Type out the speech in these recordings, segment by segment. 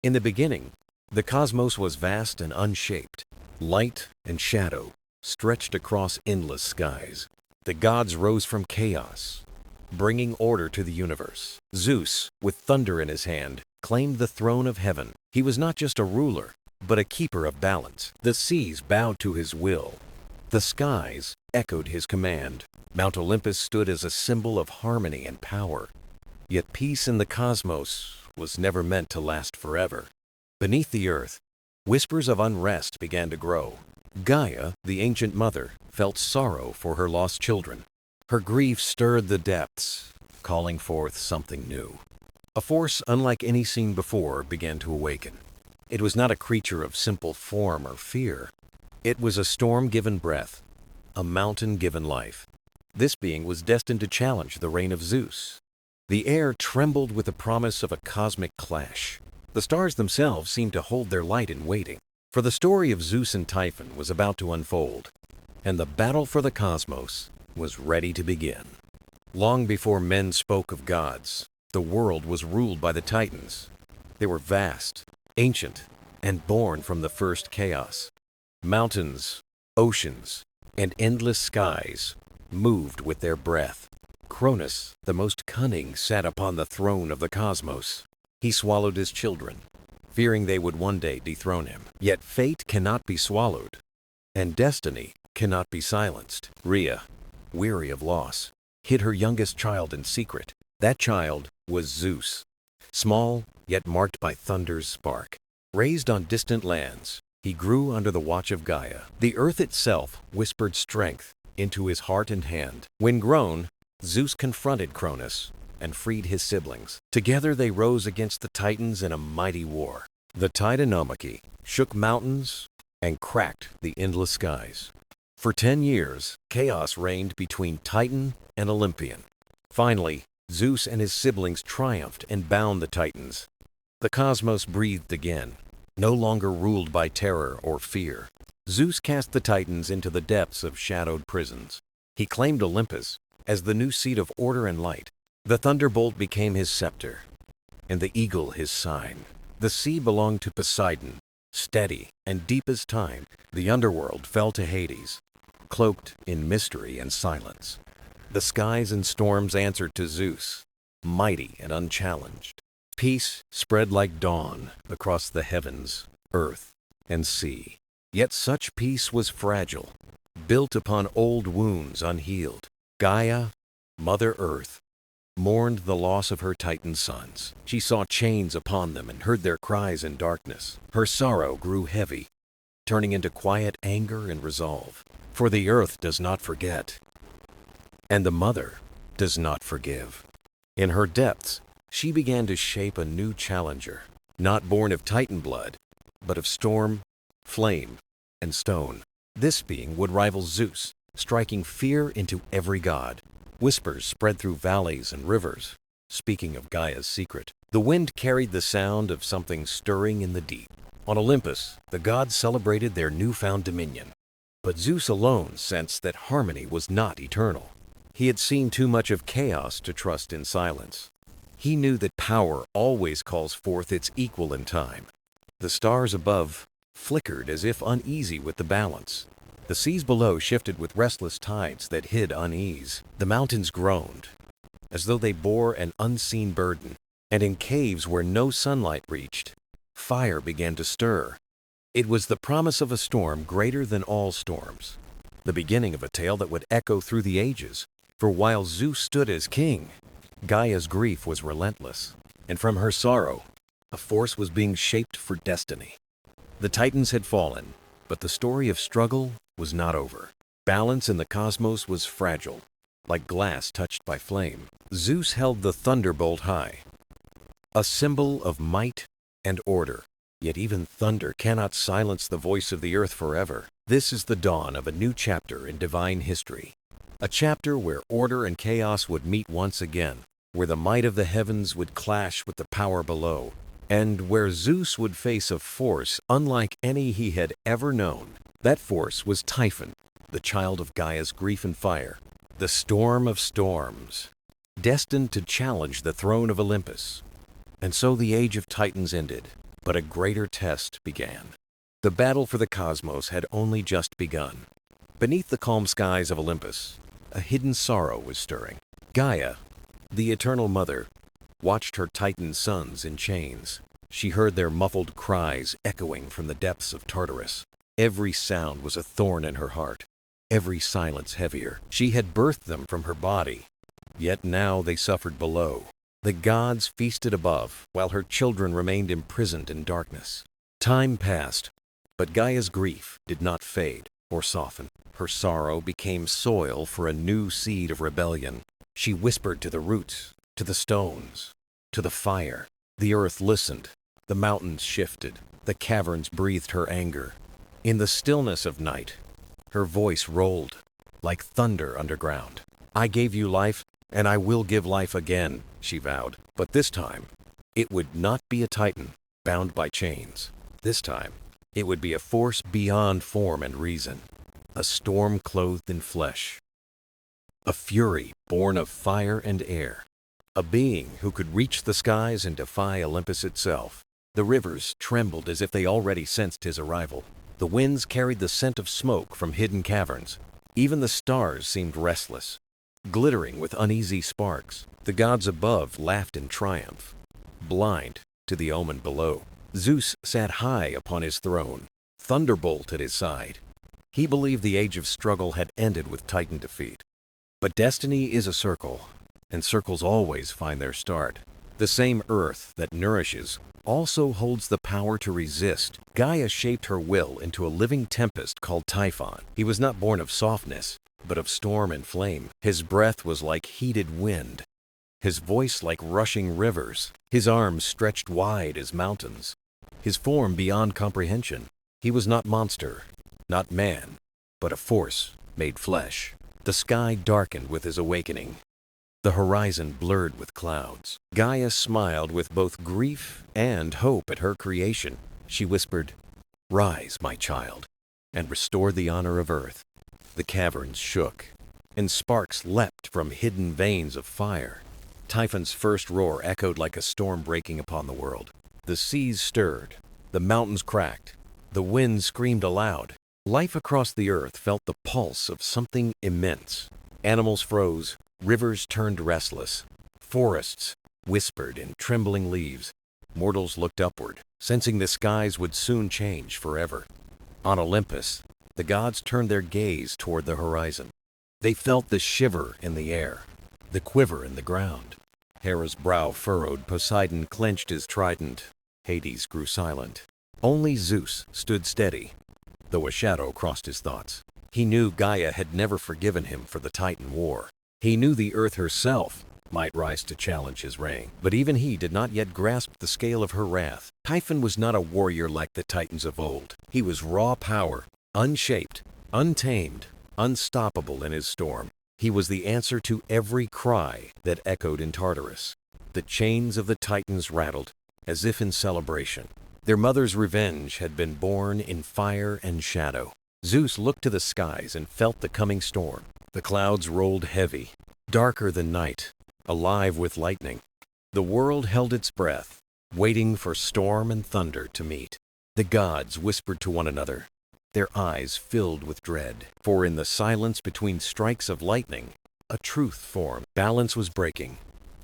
In the beginning, the cosmos was vast and unshaped. Light and shadow stretched across endless skies. The gods rose from chaos, bringing order to the universe. Zeus, with thunder in his hand, claimed the throne of heaven. He was not just a ruler, but a keeper of balance. The seas bowed to his will. The skies echoed his command. Mount Olympus stood as a symbol of harmony and power. Yet peace in the cosmos was never meant to last forever. Beneath the earth, whispers of unrest began to grow. Gaia, the ancient mother, felt sorrow for her lost children. Her grief stirred the depths, calling forth something new. A force unlike any seen before began to awaken. It was not a creature of simple form or fear. It was a storm given breath, a mountain given life. This being was destined to challenge the reign of Zeus. The air trembled with the promise of a cosmic clash. The stars themselves seemed to hold their light in waiting, for the story of Zeus and Typhon was about to unfold, and the battle for the cosmos was ready to begin. Long before men spoke of gods, the world was ruled by the Titans. They were vast, ancient, and born from the first chaos. Mountains, oceans, and endless skies moved with their breath. Cronus, the most cunning, sat upon the throne of the cosmos. He swallowed his children, fearing they would one day dethrone him. Yet fate cannot be swallowed, and destiny cannot be silenced. Rhea, weary of loss, hid her youngest child in secret. That child was Zeus, small yet marked by thunder's spark. Raised on distant lands, he grew under the watch of Gaia. The earth itself whispered strength into his heart and hand. When grown, Zeus confronted Cronus and freed his siblings. Together they rose against the Titans in a mighty war. The Titanomachy shook mountains and cracked the endless skies. For 10 years, chaos reigned between Titan and Olympian. Finally, Zeus and his siblings triumphed and bound the Titans. The cosmos breathed again, no longer ruled by terror or fear. Zeus cast the Titans into the depths of shadowed prisons. He claimed Olympus as the new seat of order and light. The thunderbolt became his scepter, and the eagle his sign. The sea belonged to Poseidon, steady and deep as time. The underworld fell to Hades, cloaked in mystery and silence. The skies and storms answered to Zeus, mighty and unchallenged. Peace spread like dawn across the heavens, earth, and sea. Yet such peace was fragile, built upon old wounds unhealed. Gaia, Mother Earth, mourned the loss of her Titan sons. She saw chains upon them and heard their cries in darkness. Her sorrow grew heavy, turning into quiet anger and resolve. For the earth does not forget, and the mother does not forgive. In her depths, she began to shape a new challenger, not born of Titan blood, but of storm, flame, and stone. This being would rival Zeus, striking fear into every god. Whispers spread through valleys and rivers, speaking of Gaia's secret. The wind carried the sound of something stirring in the deep. On Olympus, the gods celebrated their newfound dominion. But Zeus alone sensed that harmony was not eternal. He had seen too much of chaos to trust in silence. He knew that power always calls forth its equal in time. The stars above flickered as if uneasy with the balance. The seas below shifted with restless tides that hid unease. The mountains groaned, as though they bore an unseen burden. And in caves where no sunlight reached, fire began to stir. It was the promise of a storm greater than all storms, the beginning of a tale that would echo through the ages. For while Zeus stood as king, Gaia's grief was relentless, and from her sorrow, a force was being shaped for destiny. The Titans had fallen, but the story of struggle was not over. Balance in the cosmos was fragile, like glass touched by flame. Zeus held the thunderbolt high, a symbol of might and order. Yet even thunder cannot silence the voice of the earth forever. This is the dawn of a new chapter in divine history. A chapter where order and chaos would meet once again, where the might of the heavens would clash with the power below, and where Zeus would face a force unlike any he had ever known. That force was Typhon, the child of Gaia's grief and fire, the storm of storms, destined to challenge the throne of Olympus. And so the age of Titans ended, But a greater test began. The battle for the cosmos had only just begun. Beneath the calm skies of Olympus, a hidden sorrow was stirring. Gaia, the eternal mother, watched her Titan sons in chains. She heard their muffled cries echoing from the depths of Tartarus. Every sound was a thorn in her heart, every silence heavier. She had birthed them from her body, yet now they suffered below. The gods feasted above, while her children remained imprisoned in darkness. Time passed, but Gaia's grief did not fade or soften. Her sorrow became soil for a new seed of rebellion. She whispered to the roots, to the stones, to the fire. The earth listened, the mountains shifted, the caverns breathed her anger. In the stillness of night, her voice rolled like thunder underground. I gave you life, and I will give life again, she vowed. But this time, it would not be a Titan bound by chains. This time, it would be a force beyond form and reason, a storm clothed in flesh, a fury born of fire and air, a being who could reach the skies and defy Olympus itself. The rivers trembled as if they already sensed his arrival. The winds carried the scent of smoke from hidden caverns. Even the stars seemed restless, glittering with uneasy sparks. The gods above laughed in triumph, blind to the omen below. Zeus sat high upon his throne, thunderbolt at his side. He believed the age of struggle had ended with Titan defeat. But destiny is a circle, and circles always find their start. The same earth that nourishes also holds the power to resist. Gaia shaped her will into a living tempest called Typhon. He was not born of softness, but of storm and flame. His breath was like heated wind, his voice like rushing rivers, his arms stretched wide as mountains, his form beyond comprehension. He was not monster, not man, but a force made flesh. The sky darkened with his awakening. The horizon blurred with clouds. Gaia smiled with both grief and hope at her creation. She whispered, "Rise, my child, and restore the honor of earth." The caverns shook, and sparks leapt from hidden veins of fire. Typhon's first roar echoed like a storm breaking upon the world. The seas stirred, the mountains cracked, the winds screamed aloud. Life across the earth felt the pulse of something immense. Animals froze, rivers turned restless, forests whispered in trembling leaves. Mortals looked upward, sensing the skies would soon change forever. On Olympus, the gods turned their gaze toward the horizon. They felt the shiver in the air, the quiver in the ground. Hera's brow furrowed, Poseidon clenched his trident. Hades grew silent. Only Zeus stood steady, though a shadow crossed his thoughts. He knew Gaia had never forgiven him for the Titan war. He knew the earth herself might rise to challenge his reign, but even he did not yet grasp the scale of her wrath. Typhon was not a warrior like the Titans of old. He was raw power, unshaped, untamed, unstoppable in his storm. He was the answer to every cry that echoed in Tartarus. The chains of the Titans rattled, as if in celebration. Their mother's revenge had been born in fire and shadow. Zeus looked to the skies and felt the coming storm. The clouds rolled heavy, darker than night, alive with lightning. The world held its breath, waiting for storm and thunder to meet. The gods whispered to one another, their eyes filled with dread. For in the silence between strikes of lightning, a truth formed. Balance was breaking,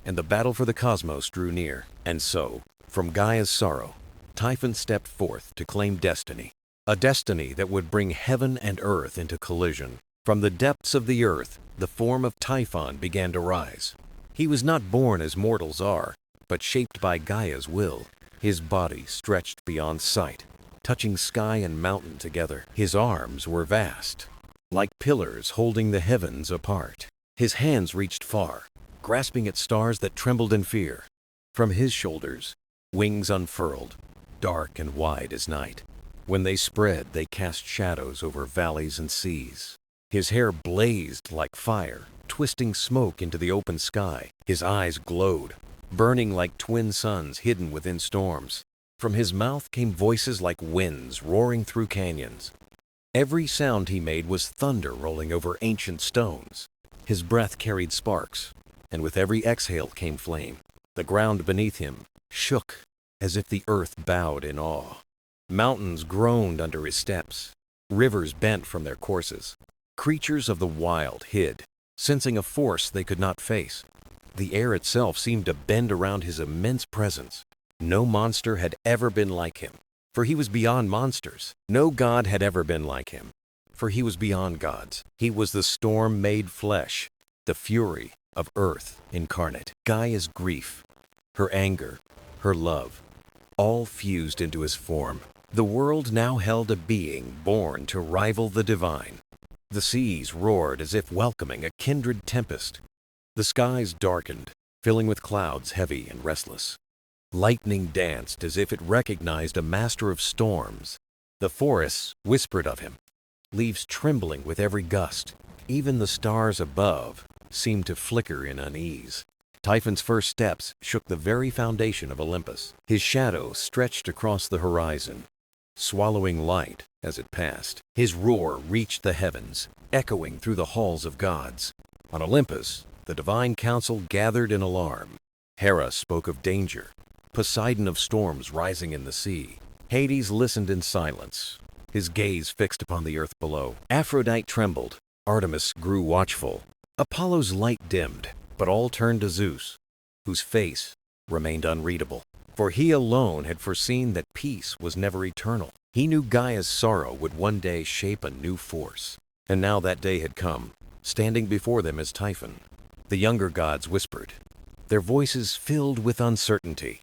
and the battle for the cosmos drew near. And so, from Gaia's sorrow, Typhon stepped forth to claim destiny. A destiny that would bring heaven and earth into collision. From the depths of the earth, the form of Typhon began to rise. He was not born as mortals are, but shaped by Gaia's will. His body stretched beyond sight, touching sky and mountain together. His arms were vast, like pillars holding the heavens apart. His hands reached far, grasping at stars that trembled in fear. From his shoulders, wings unfurled, dark and wide as night. When they spread, they cast shadows over valleys and seas. His hair blazed like fire, twisting smoke into the open sky. His eyes glowed, burning like twin suns hidden within storms. From his mouth came voices like winds roaring through canyons. Every sound he made was thunder rolling over ancient stones. His breath carried sparks, and with every exhale came flame. The ground beneath him shook as if the earth bowed in awe. Mountains groaned under his steps. Rivers bent from their courses. Creatures of the wild hid, sensing a force they could not face. The air itself seemed to bend around his immense presence. No monster had ever been like him, for he was beyond monsters. No god had ever been like him, for he was beyond gods. He was the storm made flesh, the fury of earth incarnate. Gaia's grief, her anger, her love, all fused into his form. The world now held a being born to rival the divine. The seas roared as if welcoming a kindred tempest. The skies darkened, filling with clouds heavy and restless. Lightning danced as if it recognized a master of storms. The forests whispered of him, leaves trembling with every gust. Even the stars above seemed to flicker in unease. Typhon's first steps shook the very foundation of Olympus. His shadow stretched across the horizon, swallowing light as it passed. His roar reached the heavens, echoing through the halls of gods. On Olympus, the divine council gathered in alarm. Hera spoke of danger, Poseidon of storms rising in the sea. Hades listened in silence, his gaze fixed upon the earth below. Aphrodite trembled, Artemis grew watchful. Apollo's light dimmed, but all turned to Zeus, whose face remained unreadable. For he alone had foreseen that peace was never eternal. He knew Gaia's sorrow would one day shape a new force. And now that day had come, standing before them as Typhon. The younger gods whispered, their voices filled with uncertainty.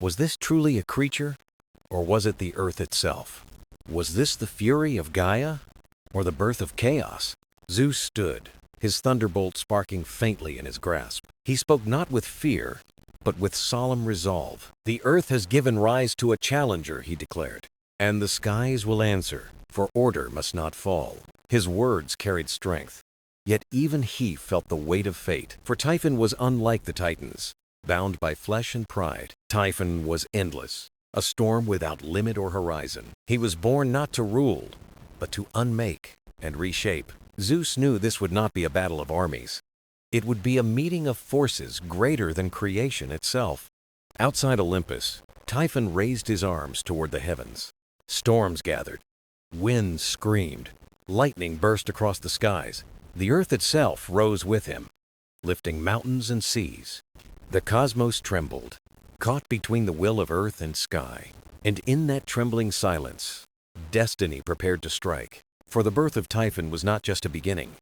Was this truly a creature, or was it the earth itself? Was this the fury of Gaia, or the birth of chaos? Zeus stood, his thunderbolt sparking faintly in his grasp. He spoke not with fear, but with solemn resolve. The earth has given rise to a challenger, he declared, and the skies will answer, for order must not fall. His words carried strength, yet even he felt the weight of fate, for Typhon was unlike the Titans, bound by flesh and pride. Typhon was endless, a storm without limit or horizon. He was born not to rule, but to unmake and reshape. Zeus knew this would not be a battle of armies. It would be a meeting of forces greater than creation itself. Outside Olympus, Typhon raised his arms toward the heavens. Storms gathered, winds screamed, lightning burst across the skies. The earth itself rose with him, lifting mountains and seas. The cosmos trembled, caught between the will of earth and sky. And in that trembling silence, destiny prepared to strike. For the birth of Typhon was not just a beginning.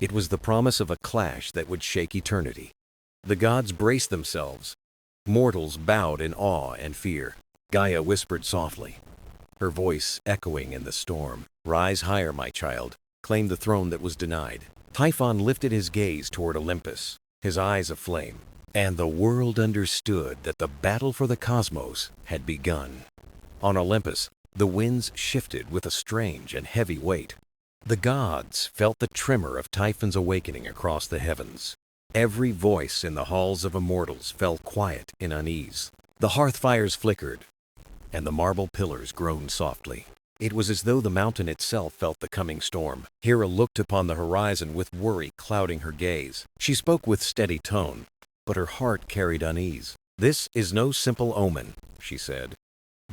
It was the promise of a clash that would shake eternity. The gods braced themselves. Mortals bowed in awe and fear. Gaia whispered softly, her voice echoing in the storm. Rise higher, my child. Claim the throne that was denied. Typhon lifted his gaze toward Olympus, his eyes aflame. And the world understood that the battle for the cosmos had begun. On Olympus, the winds shifted with a strange and heavy weight. The gods felt the tremor of Typhon's awakening across the heavens. Every voice in the halls of immortals fell quiet in unease. The hearth fires flickered, and the marble pillars groaned softly. It was as though the mountain itself felt the coming storm. Hera looked upon the horizon with worry clouding her gaze. She spoke with steady tone, but her heart carried unease. This is no simple omen, she said.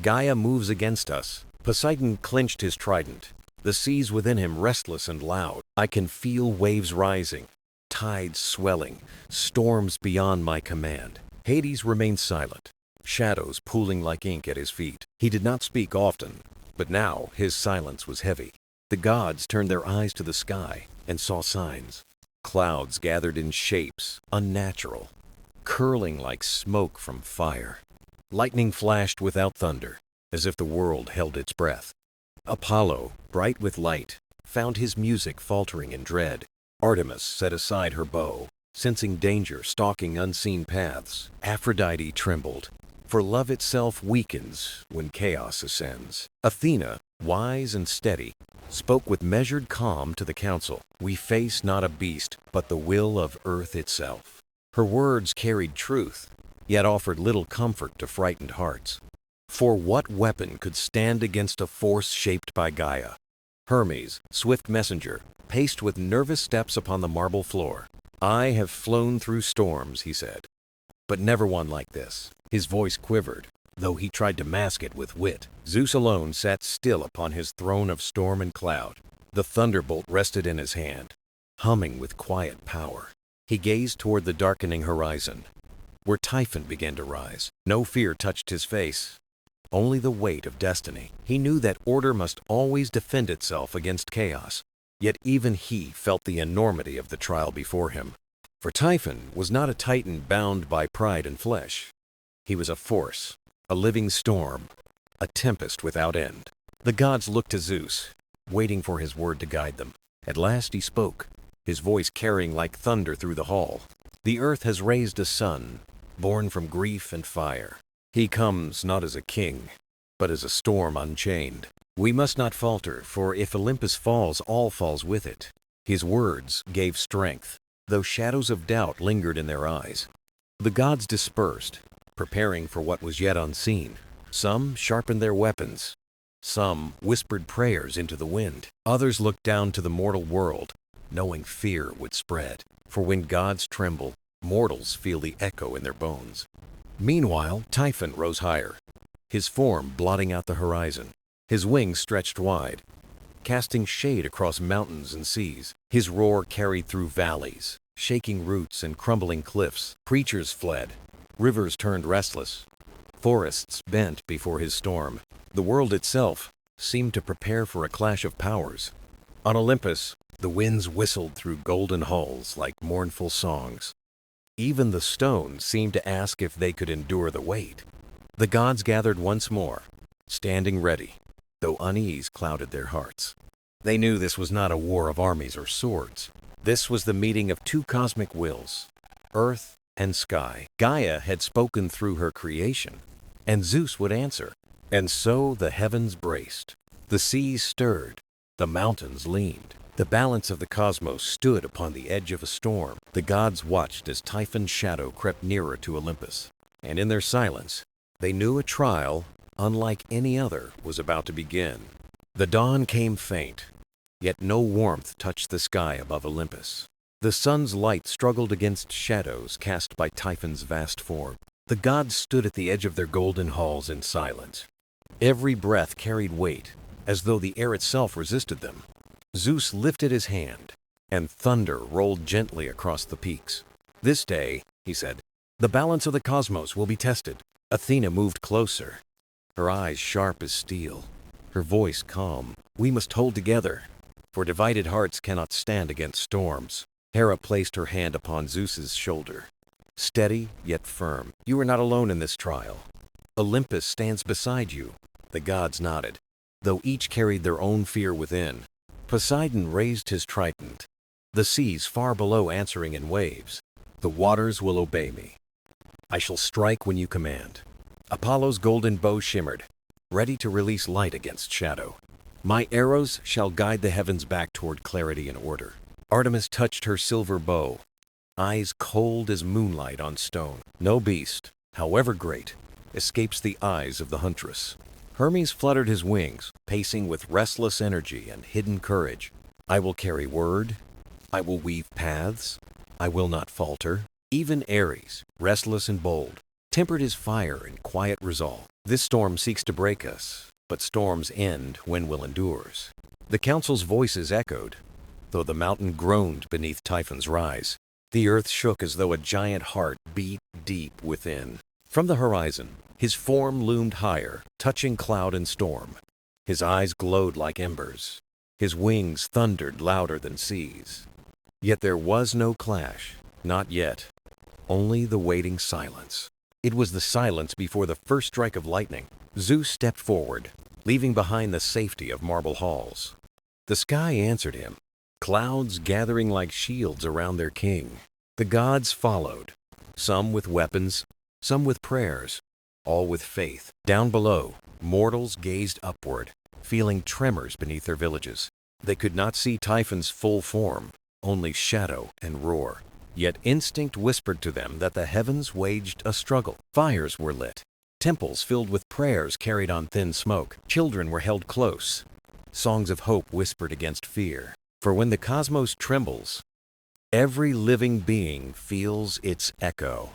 Gaia moves against us. Poseidon clenched his trident, the seas within him restless and loud. I can feel waves rising, tides swelling, storms beyond my command. Hades remained silent, shadows pooling like ink at his feet. He did not speak often, but now his silence was heavy. The gods turned their eyes to the sky and saw signs. Clouds gathered in shapes unnatural, curling like smoke from fire. Lightning flashed without thunder, as if the world held its breath. Apollo, bright with light, found his music faltering in dread. Artemis set aside her bow, sensing danger stalking unseen paths. Aphrodite trembled, for love itself weakens when chaos ascends. Athena, wise and steady, spoke with measured calm to the council. We face not a beast, but the will of earth itself. Her words carried truth, yet offered little comfort to frightened hearts. For what weapon could stand against a force shaped by Gaia? Hermes, swift messenger, paced with nervous steps upon the marble floor. I have flown through storms, he said, but never one like this. His voice quivered, though he tried to mask it with wit. Zeus alone sat still upon his throne of storm and cloud. The thunderbolt rested in his hand, humming with quiet power. He gazed toward the darkening horizon, where Typhon began to rise. No fear touched his face, only the weight of destiny. He knew that order must always defend itself against chaos, yet even he felt the enormity of the trial before him. For Typhon was not a titan bound by pride and flesh. He was a force, a living storm, a tempest without end. The gods looked to Zeus, waiting for his word to guide them. At last he spoke, his voice carrying like thunder through the hall. The earth has raised a son, born from grief and fire. He comes not as a king, but as a storm unchained. We must not falter, for if Olympus falls, all falls with it. His words gave strength, though shadows of doubt lingered in their eyes. The gods dispersed, preparing for what was yet unseen. Some sharpened their weapons. Some whispered prayers into the wind. Others looked down to the mortal world, knowing fear would spread. For when gods tremble, mortals feel the echo in their bones. Meanwhile, Typhon rose higher, his form blotting out the horizon. His wings stretched wide, casting shade across mountains and seas. His roar carried through valleys, shaking roots and crumbling cliffs. Creatures fled, rivers turned restless, forests bent before his storm. The world itself seemed to prepare for a clash of powers. On Olympus, the winds whistled through golden halls like mournful songs. Even the stones seemed to ask if they could endure the weight. The gods gathered once more, standing ready, though unease clouded their hearts. They knew this was not a war of armies or swords. This was the meeting of two cosmic wills, earth and sky. Gaia had spoken through her creation, and Zeus would answer. And so the heavens braced. The seas stirred, the mountains leaned. The balance of the cosmos stood upon the edge of a storm. The gods watched as Typhon's shadow crept nearer to Olympus, and in their silence, they knew a trial unlike any other was about to begin. The dawn came faint, yet no warmth touched the sky above Olympus. The sun's light struggled against shadows cast by Typhon's vast form. The gods stood at the edge of their golden halls in silence. Every breath carried weight, as though the air itself resisted them. Zeus lifted his hand, and thunder rolled gently across the peaks. This day, he said, the balance of the cosmos will be tested. Athena moved closer, her eyes sharp as steel, her voice calm. We must hold together, for divided hearts cannot stand against storms. Hera placed her hand upon Zeus's shoulder, steady yet firm. You are not alone in this trial. Olympus stands beside you. The gods nodded, though each carried their own fear within. Poseidon raised his trident, the seas far below answering in waves. The waters will obey me. I shall strike when you command. Apollo's golden bow shimmered, ready to release light against shadow. My arrows shall guide the heavens back toward clarity and order. Artemis touched her silver bow, eyes cold as moonlight on stone. No beast, however great, escapes the eyes of the huntress. Hermes fluttered his wings, pacing with restless energy and hidden courage. I will carry word. I will weave paths. I will not falter. Even Ares, restless and bold, tempered his fire in quiet resolve. This storm seeks to break us, but storms end when will endures. The council's voices echoed, though the mountain groaned beneath Typhon's rise. The earth shook as though a giant heart beat deep within. From the horizon, his form loomed higher, touching cloud and storm. His eyes glowed like embers. His wings thundered louder than seas. Yet there was no clash, not yet. Only the waiting silence. It was the silence before the first strike of lightning. Zeus stepped forward, leaving behind the safety of marble halls. The sky answered him, clouds gathering like shields around their king. The gods followed, some with weapons, some with prayers, all with faith. Down below, mortals gazed upward, feeling tremors beneath their villages. They could not see Typhon's full form, only shadow and roar. Yet instinct whispered to them that the heavens waged a struggle. Fires were lit. Temples filled with prayers carried on thin smoke. Children were held close. Songs of hope whispered against fear. For when the cosmos trembles, every living being feels its echo.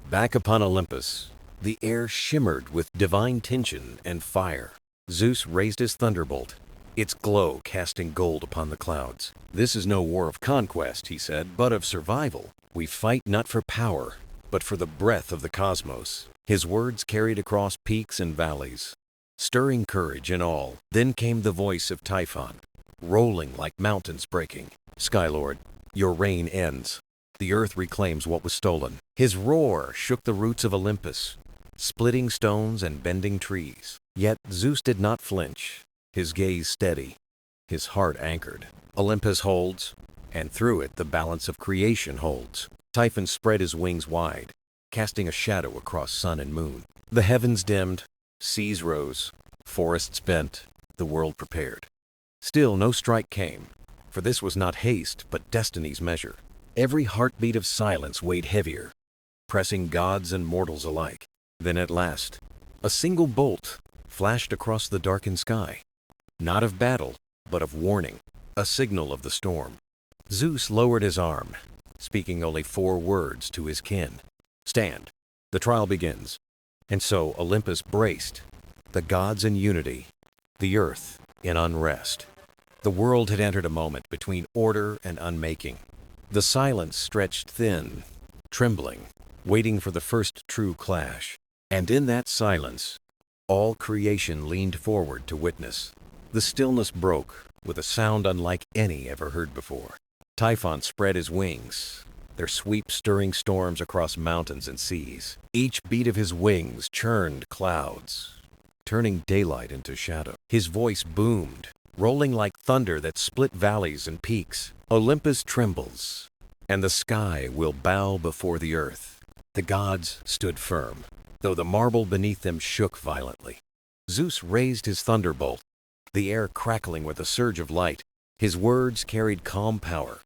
Back upon Olympus, The air shimmered with divine tension and fire. Zeus raised his thunderbolt, its glow casting gold upon the clouds. "This is no war of conquest," he said, "but of survival. We fight not for power, but for the breath of the cosmos." His words carried across peaks and valleys, stirring courage in all. Then came the voice of Typhon, rolling like mountains breaking. "Skylord, your reign ends. The earth reclaims what was stolen." His roar shook the roots of Olympus, splitting stones and bending trees. Yet Zeus did not flinch, his gaze steady, his heart anchored. Olympus holds, and through it the balance of creation holds. Typhon spread his wings wide, casting a shadow across sun and moon. The heavens dimmed, seas rose, forests bent, the world prepared. Still no strike came, for this was not haste but destiny's measure. Every heartbeat of silence weighed heavier, pressing gods and mortals alike. Then at last, a single bolt flashed across the darkened sky. Not of battle, but of warning, a signal of the storm. Zeus lowered his arm, speaking only 4 words to his kin. "Stand, the trial begins." And so Olympus braced, the gods in unity, the earth in unrest. The world had entered a moment between order and unmaking. The silence stretched thin, trembling, waiting for the first true clash. And in that silence, all creation leaned forward to witness. The stillness broke with a sound unlike any ever heard before. Typhon spread his wings, their sweep stirring storms across mountains and seas. Each beat of his wings churned clouds, turning daylight into shadow. His voice boomed, rolling like thunder that split valleys and peaks. Olympus trembles, and the sky will bow before the earth. The gods stood firm, though the marble beneath them shook violently. Zeus raised his thunderbolt, the air crackling with a surge of light. His words carried calm power,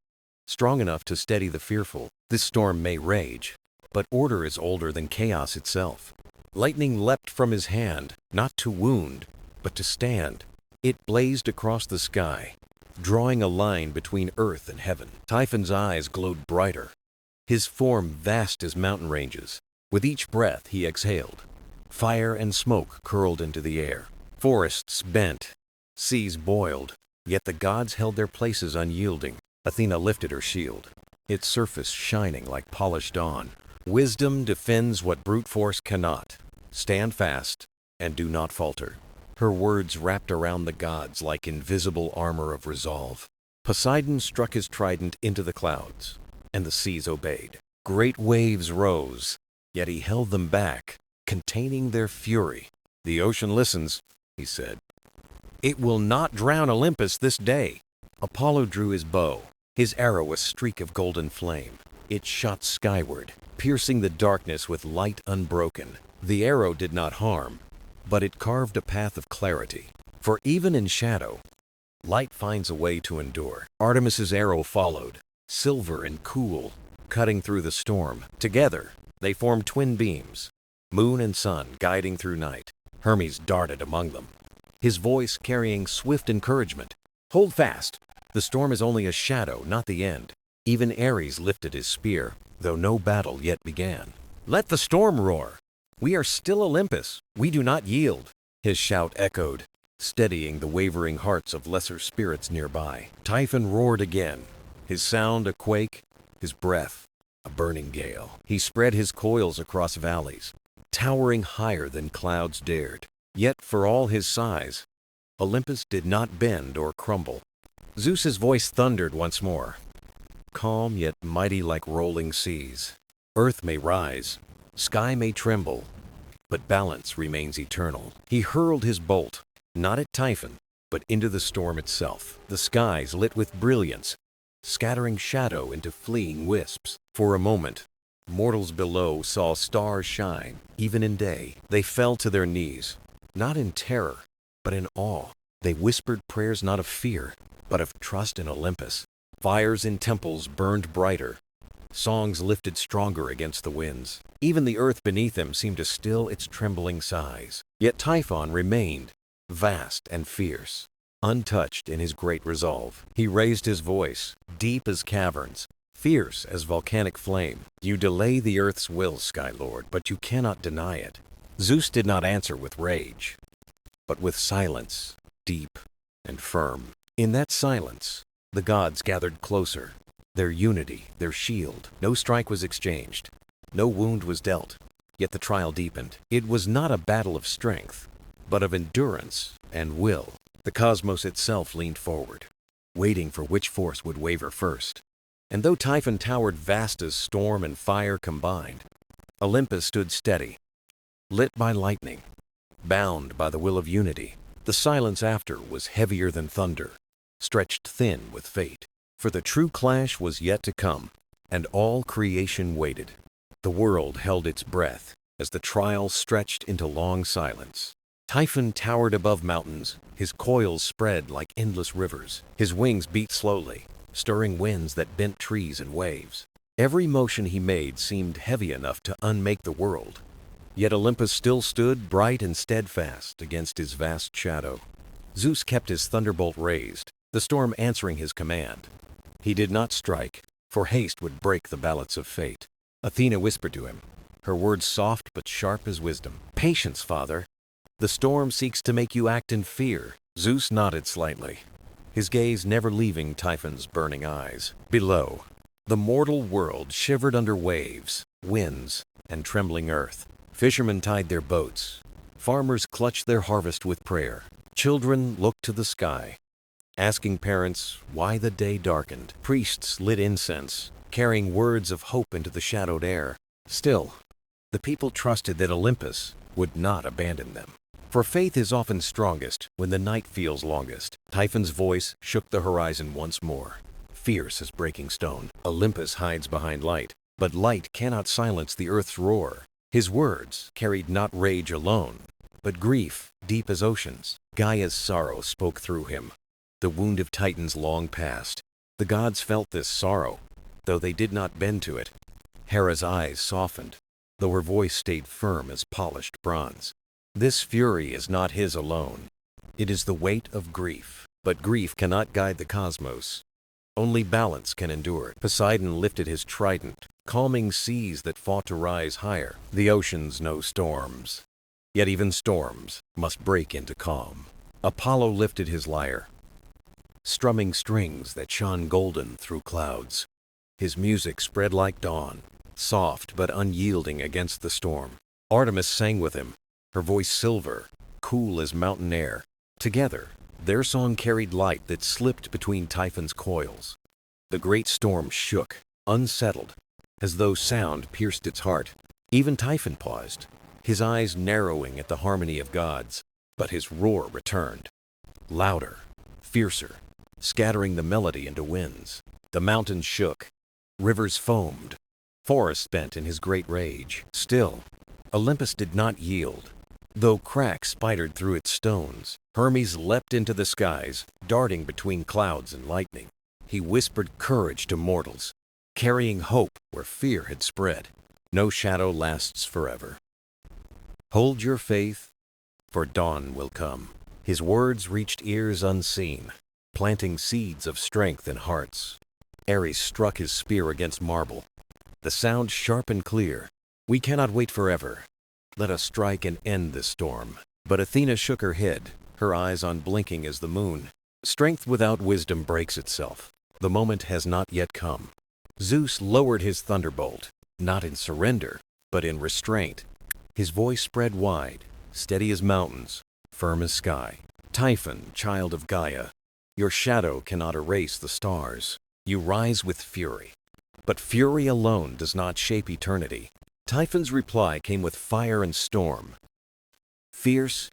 strong enough to steady the fearful. This storm may rage, but order is older than chaos itself. Lightning leapt from his hand, not to wound, but to stand. It blazed across the sky, drawing a line between earth and heaven. Typhon's eyes glowed brighter, his form vast as mountain ranges. With each breath he exhaled, fire and smoke curled into the air. Forests bent, seas boiled, yet the gods held their places unyielding. Athena lifted her shield, its surface shining like polished dawn. "Wisdom defends what brute force cannot. Stand fast and do not falter." Her words wrapped around the gods like invisible armor of resolve. Poseidon struck his trident into the clouds, and the seas obeyed. Great waves rose, yet he held them back, containing their fury. "The ocean listens," he said. "It will not drown Olympus this day." Apollo drew his bow, his arrow a streak of golden flame. It shot skyward, piercing the darkness with light unbroken. The arrow did not harm, but it carved a path of clarity. For even in shadow, light finds a way to endure. Artemis's arrow followed, silver and cool, cutting through the storm. Together, they formed twin beams, moon and sun guiding through night. Hermes darted among them, his voice carrying swift encouragement. "Hold fast. The storm is only a shadow, not the end." Even Ares lifted his spear, though no battle yet began. "Let the storm roar. We are still Olympus. We do not yield." His shout echoed, steadying the wavering hearts of lesser spirits nearby. Typhon roared again, his sound a quake, his breath a burning gale. He spread his coils across valleys, towering higher than clouds dared. Yet for all his size, Olympus did not bend or crumble. Zeus's voice thundered once more, calm yet mighty like rolling seas. "Earth may rise, sky may tremble, but balance remains eternal." He hurled his bolt, not at Typhon, but into the storm itself. The skies lit with brilliance, scattering shadow into fleeing wisps. For a moment, mortals below saw stars shine. Even in day, they fell to their knees, not in terror, but in awe. They whispered prayers not of fear, but of trust in Olympus. Fires in temples burned brighter, songs lifted stronger against the winds. Even the earth beneath them seemed to still its trembling sighs. Yet Typhon remained, vast and fierce, untouched in his great resolve. He raised his voice, deep as caverns, fierce as volcanic flame. You delay the earth's will, Sky Lord, but you cannot deny it. Zeus did not answer with rage, but with silence, deep and firm. In that silence, the gods gathered closer, their unity, their shield. No strike was exchanged, no wound was dealt, yet the trial deepened. It was not a battle of strength, but of endurance and will. The cosmos itself leaned forward, waiting for which force would waver first. And though Typhon towered vast as storm and fire combined, Olympus stood steady, lit by lightning, bound by the will of unity. The silence after was heavier than thunder, stretched thin with fate. For the true clash was yet to come, and all creation waited. The world held its breath as the trial stretched into long silence. Typhon towered above mountains, his coils spread like endless rivers. His wings beat slowly, stirring winds that bent trees and waves. Every motion he made seemed heavy enough to unmake the world. Yet Olympus still stood bright and steadfast against his vast shadow. Zeus kept his thunderbolt raised, the storm answering his command. He did not strike, for haste would break the balance of fate. Athena whispered to him, her words soft but sharp as wisdom. "Patience, father. The storm seeks to make you act in fear." Zeus nodded slightly, his gaze never leaving Typhon's burning eyes. Below, the mortal world shivered under waves, winds, and trembling earth. Fishermen tied their boats. Farmers clutched their harvest with prayer. Children looked to the sky, asking parents why the day darkened. Priests lit incense, carrying words of hope into the shadowed air. Still, the people trusted that Olympus would not abandon them. For faith is often strongest when the night feels longest. Typhon's voice shook the horizon once more, fierce as breaking stone. Olympus hides behind light, but light cannot silence the earth's roar. His words carried not rage alone, but grief deep as oceans. Gaia's sorrow spoke through him, the wound of Titans long past. The gods felt this sorrow, though they did not bend to it. Hera's eyes softened, though her voice stayed firm as polished bronze. This fury is not his alone. It is the weight of grief. But grief cannot guide the cosmos. Only balance can endure it. Poseidon lifted his trident, calming seas that fought to rise higher. The oceans know storms, yet even storms must break into calm. Apollo lifted his lyre, strumming strings that shone golden through clouds. His music spread like dawn, soft but unyielding against the storm. Artemis sang with him, her voice silver, cool as mountain air. Together, their song carried light that slipped between Typhon's coils. The great storm shook, unsettled, as though sound pierced its heart. Even Typhon paused, his eyes narrowing at the harmony of gods. But his roar returned, louder, fiercer, scattering the melody into winds. The mountains shook, rivers foamed, forests bent in his great rage. Still, Olympus did not yield. Though cracks spidered through its stones, Hermes leapt into the skies, darting between clouds and lightning. He whispered courage to mortals, carrying hope where fear had spread. No shadow lasts forever. Hold your faith, for dawn will come. His words reached ears unseen, planting seeds of strength in hearts. Ares struck his spear against marble, the sound sharp and clear. We cannot wait forever. Let us strike and end this storm. But Athena shook her head, her eyes unblinking as the moon. Strength without wisdom breaks itself. The moment has not yet come. Zeus lowered his thunderbolt, not in surrender, but in restraint. His voice spread wide, steady as mountains, firm as sky. Typhon, child of Gaia, your shadow cannot erase the stars. You rise with fury, but fury alone does not shape eternity. Typhon's reply came with fire and storm, fierce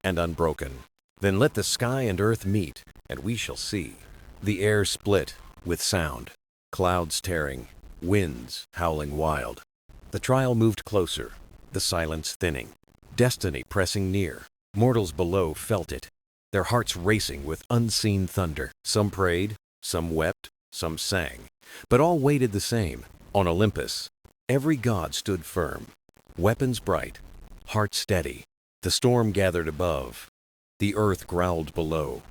and unbroken. Then let the sky and earth meet, and we shall see. The air split with sound, clouds tearing, winds howling wild. The trial moved closer, the silence thinning, destiny pressing near. Mortals below felt it, their hearts racing with unseen thunder. Some prayed, some wept, some sang, but all waited the same. On Olympus, every god stood firm, weapons bright, heart steady. The storm gathered above, the earth growled below,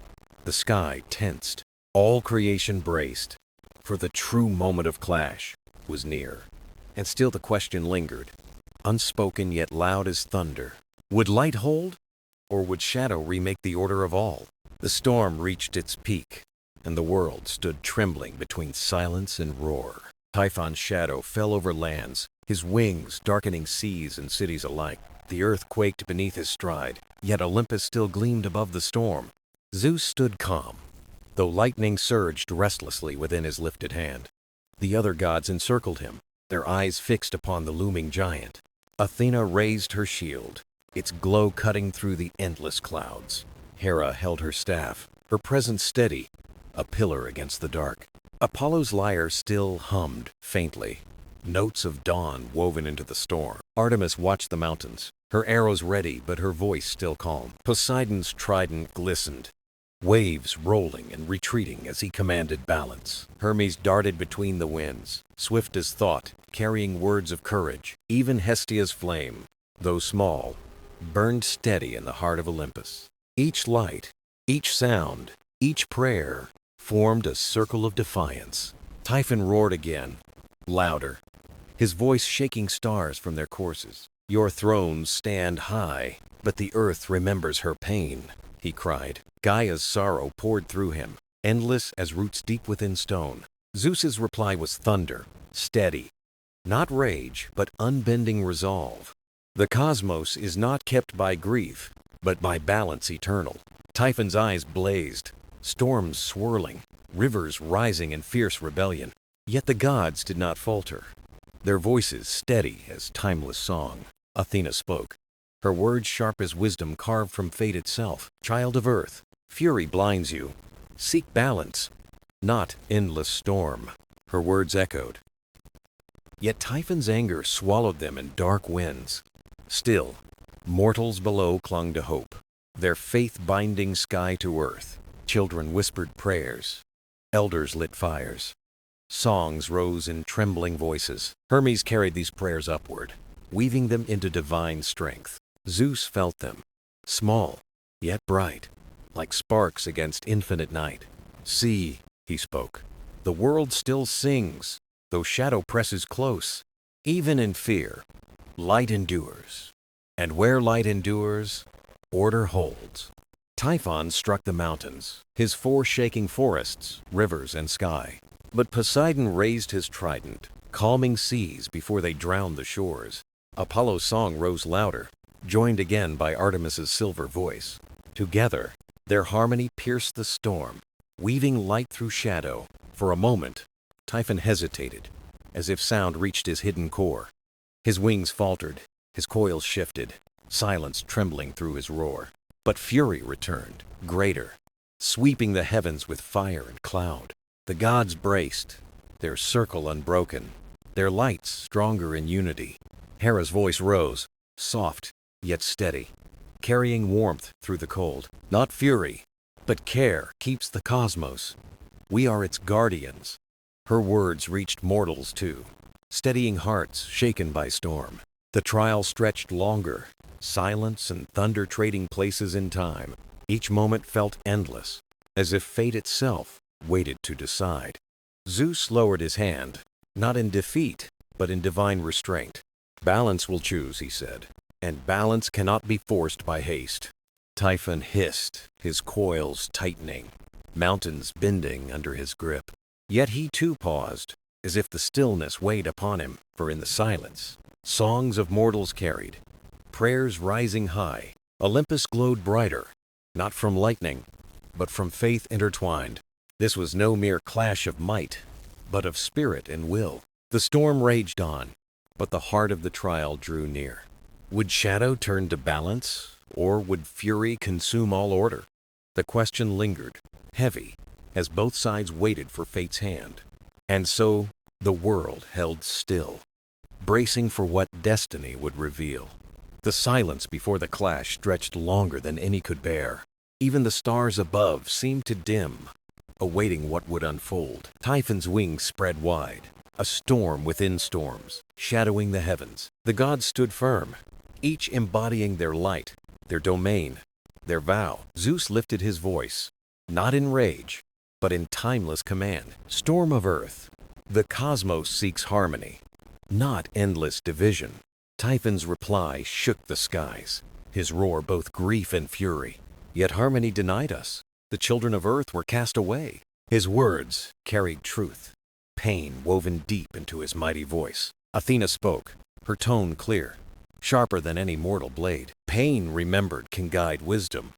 the sky tensed. All creation braced, For the true moment of clash was near. And still the question lingered, unspoken yet loud as thunder. Would light hold, or would shadow remake the order of all? The storm reached its peak, and the world stood trembling between silence and roar. Typhon's shadow fell over lands, his wings darkening seas and cities alike. The earth quaked beneath his stride, yet Olympus still gleamed above the storm. Zeus stood calm, though lightning surged restlessly within his lifted hand. The other gods encircled him, their eyes fixed upon the looming giant. Athena raised her shield, its glow cutting through the endless clouds. Hera held her staff, her presence steady, a pillar against the dark. Apollo's lyre still hummed faintly, notes of dawn woven into the storm. Artemis watched the mountains, her arrows ready but her voice still calm. Poseidon's trident glistened, waves rolling and retreating as he commanded balance. Hermes darted between the winds, swift as thought, carrying words of courage. Even Hestia's flame, though small, burned steady in the heart of Olympus. Each light, each sound, each prayer formed a circle of defiance. Typhon roared again, louder, his voice shaking stars from their courses. Your thrones stand high, but the earth remembers her pain, he cried. Gaia's sorrow poured through him, endless as roots deep within stone. Zeus's reply was thunder, steady, not rage, but unbending resolve. The cosmos is not kept by grief, but by balance eternal. Typhon's eyes blazed, storms swirling, rivers rising in fierce rebellion. Yet the gods did not falter, their voices steady as timeless song. Athena spoke, her words sharp as wisdom carved from fate itself. Child of earth, fury blinds you. Seek balance, not endless storm. Her words echoed. Yet Typhon's anger swallowed them in dark winds. Still, mortals below clung to hope, their faith binding sky to earth. Children whispered prayers, elders lit fires. Songs rose in trembling voices. Hermes carried these prayers upward, weaving them into divine strength. Zeus felt them, small, yet bright, like sparks against infinite night. See, he spoke, the world still sings, though shadow presses close. Even in fear, light endures. And where light endures, order holds. Typhon struck the mountains, his four shaking forests, rivers, and sky. But Poseidon raised his trident, calming seas before they drowned the shores. Apollo's song rose louder, joined again by Artemis's silver voice. Together, their harmony pierced the storm, weaving light through shadow. For a moment, Typhon hesitated, as if sound reached his hidden core. His wings faltered, his coils shifted, silence trembling through his roar. But fury returned, greater, sweeping the heavens with fire and cloud. The gods braced, their circle unbroken, their lights stronger in unity. Hera's voice rose, soft yet steady, carrying warmth through the cold. Not fury, but care keeps the cosmos. We are its guardians. Her words reached mortals too, steadying hearts shaken by storm. The trial stretched longer, silence and thunder trading places in time. Each moment felt endless, as if fate itself waited to decide. Zeus lowered his hand, not in defeat, but in divine restraint. Balance will choose, he said, and balance cannot be forced by haste. Typhon hissed, his coils tightening, mountains bending under his grip. Yet he too paused, as if the stillness weighed upon him, for in the silence, songs of mortals carried, prayers rising high. Olympus glowed brighter, not from lightning, but from faith intertwined. This was no mere clash of might, but of spirit and will. The storm raged on, but the heart of the trial drew near. Would shadow turn to balance, or would fury consume all order? The question lingered, heavy, as both sides waited for fate's hand. And so the world held still, bracing for what destiny would reveal. The silence before the clash stretched longer than any could bear. Even the stars above seemed to dim, awaiting what would unfold. Typhon's wings spread wide, a storm within storms, shadowing the heavens. The gods stood firm, each embodying their light, their domain, their vow. Zeus lifted his voice, not in rage, but in timeless command. Storm of Earth. The cosmos seeks harmony, not endless division. Typhon's reply shook the skies, his roar both grief and fury. Yet harmony denied us. The children of Earth were cast away. His words carried truth, pain woven deep into his mighty voice. Athena spoke, her tone clear, sharper than any mortal blade. Pain, remembered, can guide wisdom,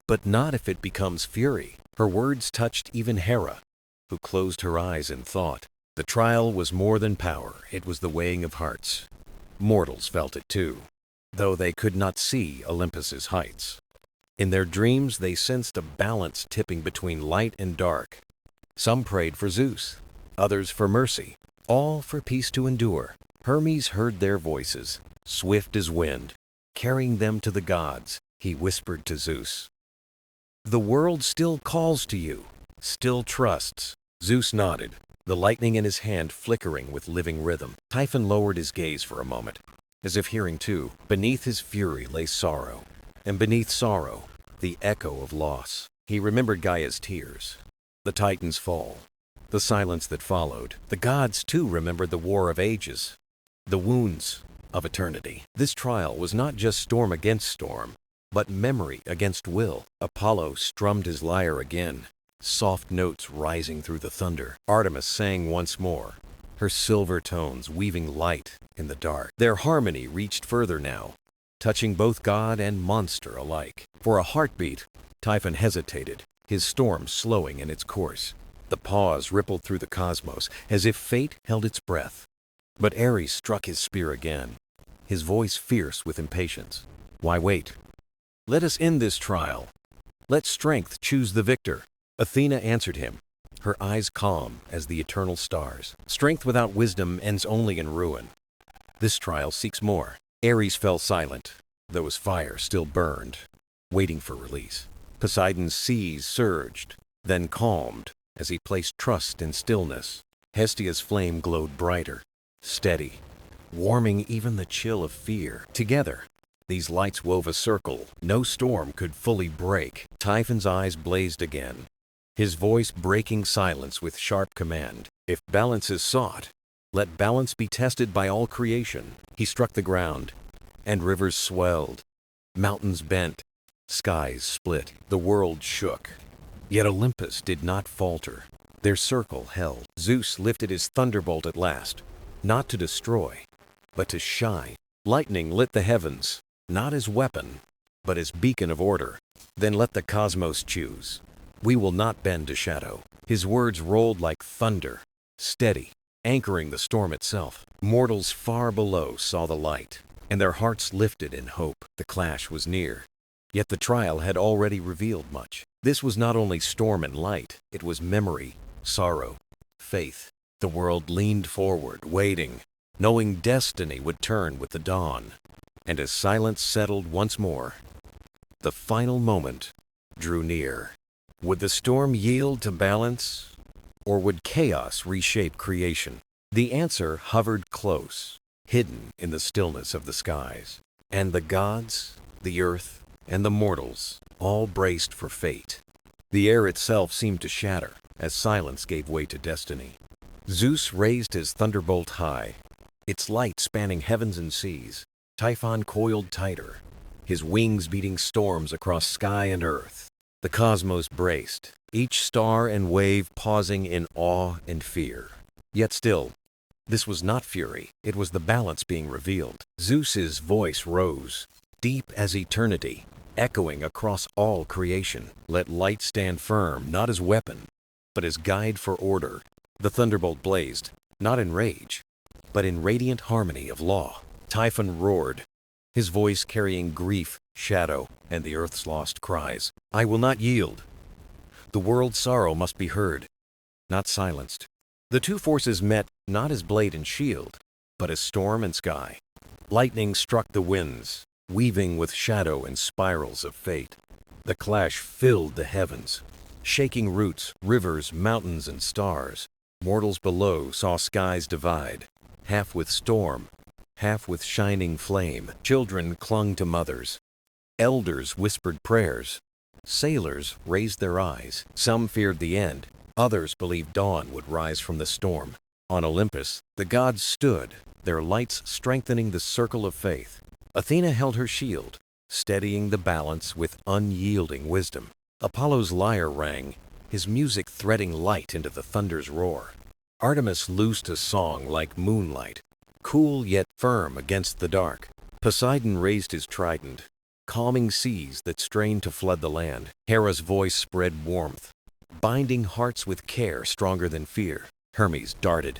but not if it becomes fury. Her words touched even Hera, who closed her eyes in thought. The trial was more than power, it was the weighing of hearts. Mortals felt it too, though they could not see Olympus's heights. In their dreams they sensed a balance tipping between light and dark. Some prayed for Zeus, others for mercy, all for peace to endure. Hermes heard their voices, swift as wind, carrying them to the gods. He whispered to Zeus, "The world still calls to you, still trusts." Zeus nodded, the lightning in his hand flickering with living rhythm. Typhon lowered his gaze for a moment, as if hearing too. Beneath his fury lay sorrow, and beneath sorrow, the echo of loss. He remembered Gaia's tears, the Titan's fall, the silence that followed. The gods too remembered the war of ages, the wounds of eternity. This trial was not just storm against storm, but memory against will. Apollo strummed his lyre again, soft notes rising through the thunder. Artemis sang once more, her silver tones weaving light in the dark. Their harmony reached further now, touching both god and monster alike. For a heartbeat, Typhon hesitated, his storm slowing in its course. The pause rippled through the cosmos, as if fate held its breath. But Ares struck his spear again, his voice fierce with impatience. "Why wait? Let us end this trial. Let strength choose the victor." Athena answered him, her eyes calm as the eternal stars. "Strength without wisdom ends only in ruin. This trial seeks more." Ares fell silent, though his fire still burned, waiting for release. Poseidon's seas surged, then calmed as he placed trust in stillness. Hestia's flame glowed brighter, steady, warming even the chill of fear. Together, these lights wove a circle no storm could fully break. Typhon's eyes blazed again, his voice breaking silence with sharp command. "If balance is sought, let balance be tested by all creation." He struck the ground, and rivers swelled, mountains bent, skies split, the world shook. Yet Olympus did not falter. Their circle held. Zeus lifted his thunderbolt at last, not to destroy, but to shine. Lightning lit the heavens, not as weapon, but as beacon of order. "Then let the cosmos choose. We will not bend to shadow." His words rolled like thunder, steady, anchoring the storm itself. Mortals far below saw the light, and their hearts lifted in hope. The clash was near, yet the trial had already revealed much. This was not only storm and light, it was memory, sorrow, faith. The world leaned forward, waiting, knowing destiny would turn with the dawn. And as silence settled once more, the final moment drew near. Would the storm yield to balance, or would chaos reshape creation? The answer hovered close, hidden in the stillness of the skies. And the gods, the earth, and the mortals all braced for fate. The air itself seemed to shatter as silence gave way to destiny. Zeus raised his thunderbolt high, its light spanning heavens and seas. Typhon coiled tighter, his wings beating storms across sky and earth. The cosmos braced, each star and wave pausing in awe and fear. Yet still, this was not fury, it was the balance being revealed. Zeus's voice rose, deep as eternity, echoing across all creation. Let light stand firm, not as weapon, but as guide for order. The thunderbolt blazed, not in rage, but in radiant harmony of law. Typhon roared, his voice carrying grief, shadow, and the earth's lost cries. "I will not yield. The world's sorrow must be heard, not silenced." The two forces met not as blade and shield, but as storm and sky. Lightning struck the winds, weaving with shadow and spirals of fate. The clash filled the heavens, shaking roots, rivers, mountains, and stars. Mortals below saw skies divide, half with storm, half with shining flame. Children clung to mothers. Elders whispered prayers. Sailors raised their eyes. Some feared the end, Others believed dawn would rise from the storm. On Olympus, the gods stood, their lights strengthening the circle of faith. Athena held her shield, steadying the balance with unyielding wisdom. Apollo's lyre rang, his music threading light into the thunder's roar. Artemis loosed a song like moonlight, cool yet firm against the dark. Poseidon raised his trident, calming seas that strained to flood the land. Hera's voice spread warmth, binding hearts with care stronger than fear. Hermes darted,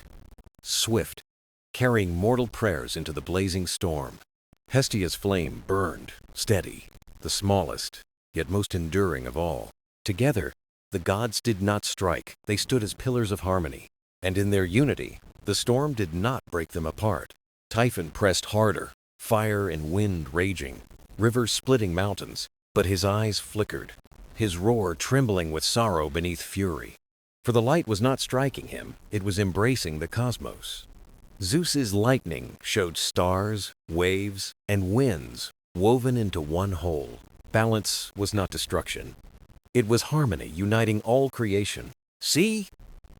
swift, carrying mortal prayers into the blazing storm. Hestia's flame burned, steady, the smallest, yet most enduring of all. Together, the gods did not strike, they stood as pillars of harmony. And in their unity, the storm did not break them apart. Typhon pressed harder, fire and wind raging, rivers splitting mountains, but his eyes flickered, his roar trembling with sorrow beneath fury. For the light was not striking him, it was embracing the cosmos. Zeus's lightning showed stars, waves, and winds woven into one whole. Balance was not destruction. It was harmony uniting all creation. "See?"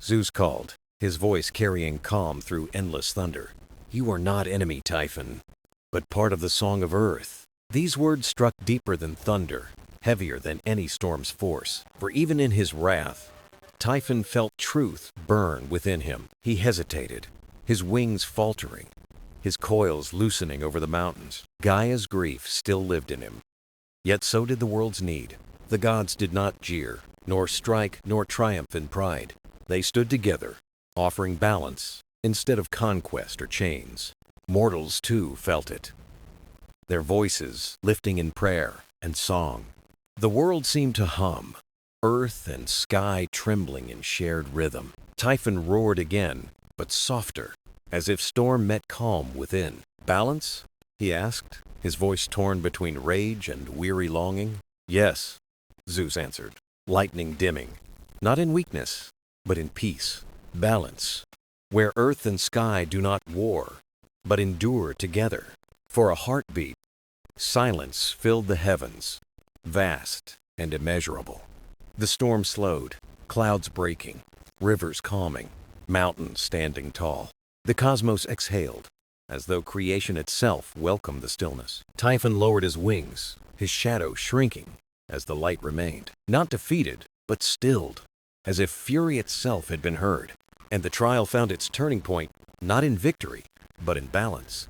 Zeus called, his voice carrying calm through endless thunder. "You are not enemy, Typhon, but part of the song of earth." These words struck deeper than thunder, heavier than any storm's force. For even in his wrath, Typhon felt truth burn within him. He hesitated, his wings faltering, his coils loosening over the mountains. Gaia's grief still lived in him. Yet so did the world's need. The gods did not jeer, nor strike, nor triumph in pride. They stood together, offering balance instead of conquest or chains. Mortals, too, felt it, their voices lifting in prayer and song. The world seemed to hum, earth and sky trembling in shared rhythm. Typhon roared again, but softer, as if storm met calm within. "Balance?" he asked, his voice torn between rage and weary longing. "Yes," Zeus answered, lightning dimming, "not in weakness, but in peace. Balance, where earth and sky do not war, but endure together." For a heartbeat, silence filled the heavens, vast and immeasurable. The storm slowed, clouds breaking, rivers calming, mountains standing tall. The cosmos exhaled, as though creation itself welcomed the stillness. Typhon lowered his wings, his shadow shrinking as the light remained. Not defeated, but stilled, as if fury itself had been heard. And the trial found its turning point, not in victory, but in balance.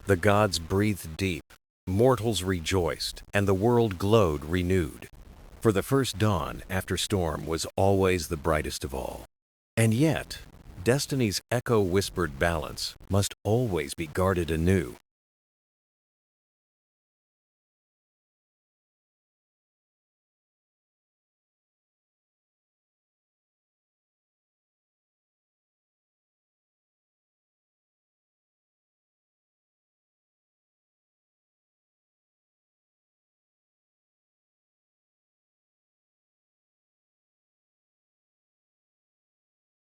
The gods breathed deep, mortals rejoiced, and the world glowed renewed. For the first dawn after storm was always the brightest of all. And yet, destiny's echo-whispered balance must always be guarded anew.